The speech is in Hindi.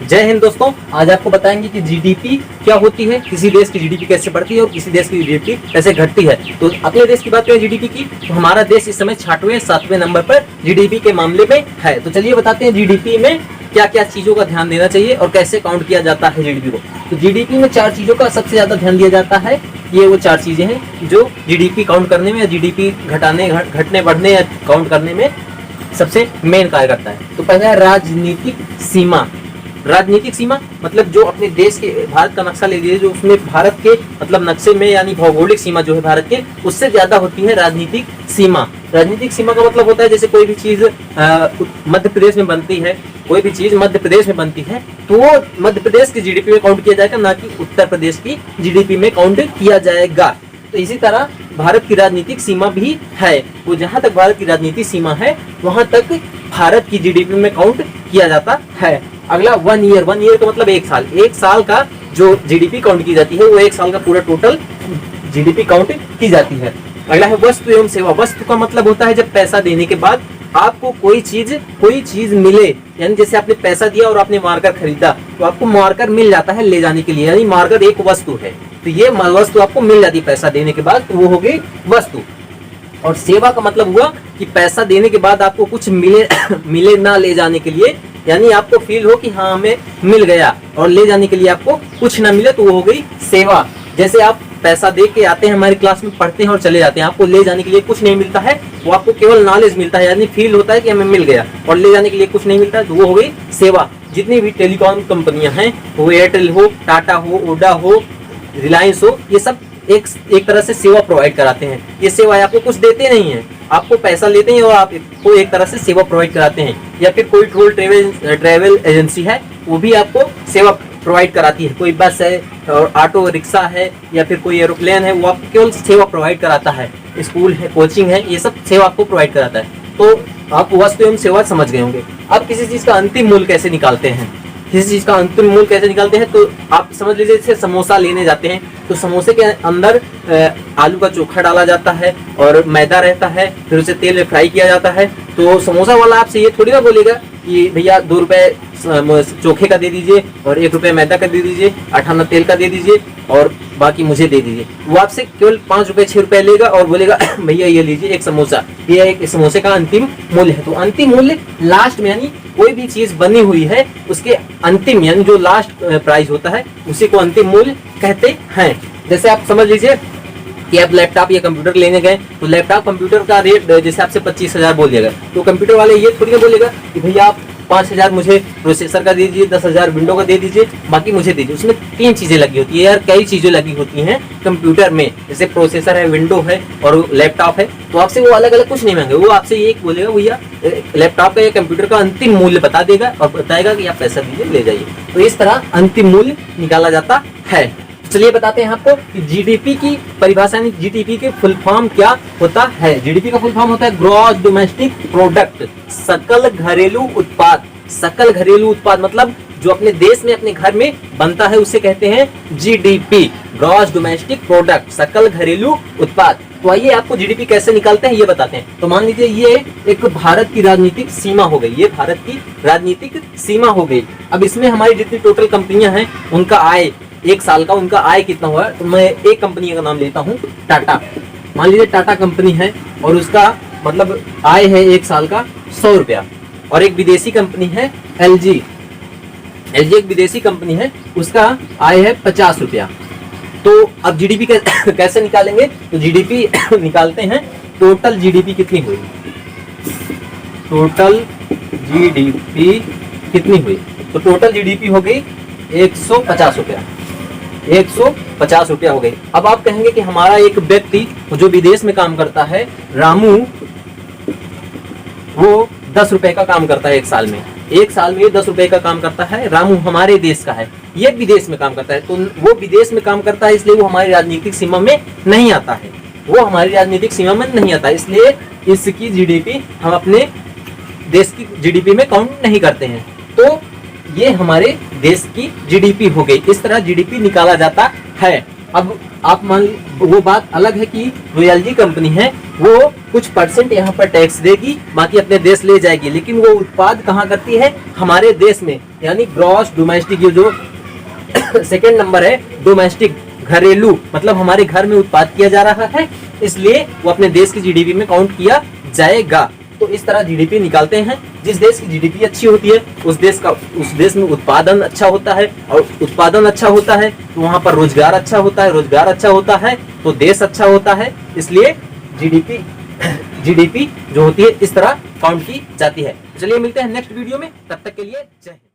जय हिंद दोस्तों, आज आपको बताएंगे कि जीडीपी क्या होती है, किसी देश की जीडीपी कैसे बढ़ती है और किसी देश की जीडीपी कैसे घटती है। तो अपने देश की बात करें जीडीपी की, तो हमारा देश इस समय 6वें 7वें नंबर पर जीडीपी के मामले में है। तो चलिए बताते हैं जीडीपी में क्या क्या चीजों का ध्यान देना चाहिए और कैसे काउंट किया जाता है जीडीपी को। तो जीडीपी में 4 चीजों का सबसे ज्यादा ध्यान दिया जाता है। ये वो 4 चीजें हैं जो जीडीपी काउंट करने में या जीडीपी घटने बढ़ने या काउंट करने में सबसे मेन कार्य करता है। तो पहला है राजनीतिक सीमा। राजनीतिक सीमा मतलब जो अपने देश के भारत का नक्शा ले लीजिए, जो उसमें भारत के मतलब नक्शे में यानी भौगोलिक सीमा जो है भारत के, उससे ज्यादा होती है राजनीतिक सीमा। राजनीतिक सीमा का मतलब होता है जैसे कोई भी चीज मध्य प्रदेश में बनती है, कोई भी चीज मध्य प्रदेश में बनती है तो वो मध्य प्रदेश की जीडीपी में काउंट किया जाएगा, ना कि उत्तर प्रदेश की जीडीपी में काउंट किया जाएगा। तो इसी तरह भारत की राजनीतिक सीमा भी है, वो जहां तक भारत की राजनीतिक सीमा है वहां तक भारत की जीडीपी में काउंट किया जाता है। अगला 1 ईयर। 1 ईयर का मतलब 1 साल। 1 साल का जो जीडीपी काउंट की जाती है वो 1 साल का पूरा टोटल जीडीपी काउंट की जाती है। अगला है वस्तु एवं सेवा। वस्तु का मतलब होता है जब पैसा देने के बाद आपको कोई चीज मिले, यानी जैसे आपने पैसा दिया और आपने मार्कर खरीदा तो आपको मार्कर मिल जाता है ले जाने के लिए, यानी मार्कर एक वस्तु है। तो ये वस्तु आपको मिल जाती है पैसा देने के बाद, तो वो हो गई वस्तु। और सेवा का मतलब हुआ कि पैसा देने के बाद आपको कुछ मिले ना ले जाने के लिए, यानी आपको फील हो कि हाँ हमें मिल गया, और ले जाने के लिए आपको कुछ ना मिले तो वो हो गई सेवा। जैसे आप पैसा दे के आते हैं हमारी क्लास में, पढ़ते हैं और चले जाते हैं, आपको ले जाने के लिए कुछ नहीं मिलता है, वो आपको केवल नॉलेज मिलता है, यानी फील होता है कि हमें मिल गया, और ले जाने के लिए कुछ नहीं मिलता है, तो वो हो गई सेवा। जितनी भी टेलीकॉम कंपनियां हैं, वो एयरटेल हो, टाटा हो, ओडा हो, रिलायंस हो, ये सब एक तरह से सेवा प्रोवाइड कराते हैं। ये सेवाएं आपको कुछ देते नहीं है, आपको पैसा लेते हैं और आपको एक तरह से सेवा प्रोवाइड कराते हैं। या फिर कोई टूर ट्रेवल एजेंसी है, वो भी आपको सेवा प्रोवाइड कराती है। कोई बस है और ऑटो रिक्शा है या फिर कोई एरोप्लेन है, वो आपको केवल सेवा प्रोवाइड कराता है। स्कूल है, कोचिंग है, ये सब सेवा आपको प्रोवाइड कराता है। तो आप वस्तु एवं सेवा समझ गए होंगे। अब किसी चीज का अंतिम मूल्य कैसे निकालते हैं, किसी चीज का अंतिम मूल्य कैसे निकालते हैं, तो आप समझ लीजिए जैसे समोसा लेने जाते हैं तो समोसे के अंदर आलू का चोखा डाला जाता है और मैदा रहता है, फिर उसे तेल में फ्राई किया जाता है। तो समोसा वाला आपसे ये थोड़ी ना बोलेगा कि भैया 2 रुपए चोखे का दे दीजिए और 1 रुपए मैदा का दे दीजिए, 8 आना तेल का दे दीजिए और बाकी मुझे दे दीजिए। वो आपसे केवल 5 रुपए 6 रुपए लेगा और बोलेगा भैया ये लीजिए एक समोसा। ये एक समोसे का अंतिम मूल्य है। तो अंतिम मूल्य लास्ट में, यानी कोई भी चीज बनी हुई है उसके अंतिम, यानी जो लास्ट प्राइस होता है उसी को अंतिम मूल्य कहते हैं। जैसे आप समझ लीजिए कि आप लैपटॉप या कंप्यूटर लेने गए, तो लैपटॉप कंप्यूटर का रेट जैसे आपसे 25,000 बोल दिया, तो कंप्यूटर वाले ये थोड़ी ना बोलेगा कि भैया आप 5,000 मुझे प्रोसेसर का दे दीजिए, 10,000 विंडो का दे दीजिए, बाकी मुझे दे दीजिए। उसमें 3 चीजें लगी होती है यार, कई चीजें लगी होती हैं कंप्यूटर में, जैसे प्रोसेसर है, विंडो है और लैपटॉप है। तो आपसे वो अलग अलग कुछ नहीं मांगे, वो आपसे एक बोलेगा भैया लैपटॉप का या कंप्यूटर का अंतिम मूल्य बता देगा और बताएगा कि आप पैसा दीजिए ले जाइए। तो इस तरह अंतिम मूल्य निकाला जाता है। चलिए बताते हैं आपको कि जीडीपी की परिभाषा, जीडीपी के फुल फॉर्म क्या होता है। जीडीपी का फुल फॉर्म होता है ग्रॉस डोमेस्टिक प्रोडक्ट, सकल घरेलू उत्पाद। सकल घरेलू उत्पाद मतलब जो अपने देश में अपने घर में बनता है उसे कहते हैं जीडीपी, ग्रॉस डोमेस्टिक प्रोडक्ट, सकल घरेलू उत्पाद। तो आइए आपको जीडीपी कैसे निकालते हैं ये बताते हैं। तो मान लीजिए ये एक भारत की राजनीतिक सीमा हो गई, ये भारत की राजनीतिक सीमा हो गई। अब इसमें हमारी जितनी टोटल कंपनियां हैं उनका आय, 1 साल का उनका आय कितना हुआ, तो मैं एक कंपनी का नाम लेता हूँ, टाटा। मान लीजिए टाटा कंपनी है और उसका मतलब आय है 1 साल का 100 रुपया। और एक विदेशी कंपनी है एलजी एक विदेशी कंपनी है, उसका आय है 50 रुपया। तो अब जीडीपी कैसे निकालेंगे, तो जीडीपी निकालते हैं, टोटल जीडीपी कितनी हुई, टोटल जीडीपी कितनी हुई, तो टोटल जीडीपी हो गई 150 रुपया, 150 रुपया हो गई। अब आप कहेंगे कि हमारा एक व्यक्ति जो विदेश में काम करता है, रामू, वो 10 रुपए का काम करता है 1 साल में, 1 साल में 10 रुपए का काम करता है। रामू हमारे देश का है, ये विदेश में काम करता है, तो वो विदेश में काम करता है इसलिए वो हमारी राजनीतिक सीमा में नहीं आता है, वो हमारी राजनीतिक सीमा में नहीं आता, इसलिए इसकी जीडीपी हम अपने देश की जीडीपी में काउंट नहीं करते हैं। तो ये हमारे देश की जीडीपी हो गई। इस तरह जीडीपी निकाला जाता है। अब आप मान, वो बात अलग है कि जो एलजी कंपनी है वो कुछ परसेंट यहाँ पर टैक्स देगी, बाकी अपने देश ले जाएगी, लेकिन वो उत्पाद कहाँ करती है, हमारे देश में। यानी ग्रॉस डोमेस्टिक, ये जो सेकेंड नंबर है डोमेस्टिक, घरेलू, मतलब हमारे घर में उत्पाद किया जा रहा है, इसलिए वो अपने देश की जीडीपी में काउंट किया जाएगा। तो इस तरह जीडीपी निकालते हैं। जिस देश की जीडीपी अच्छी होती है उस देश में उत्पादन अच्छा होता है, और उत्पादन अच्छा होता है तो वहां पर रोजगार अच्छा होता है, रोजगार अच्छा होता है तो देश अच्छा होता है। इसलिए जीडीपी जो होती है इस तरह काउंट की जाती है। चलिए मिलते हैं नेक्स्ट वीडियो में, तब तक के लिए जय हिंद।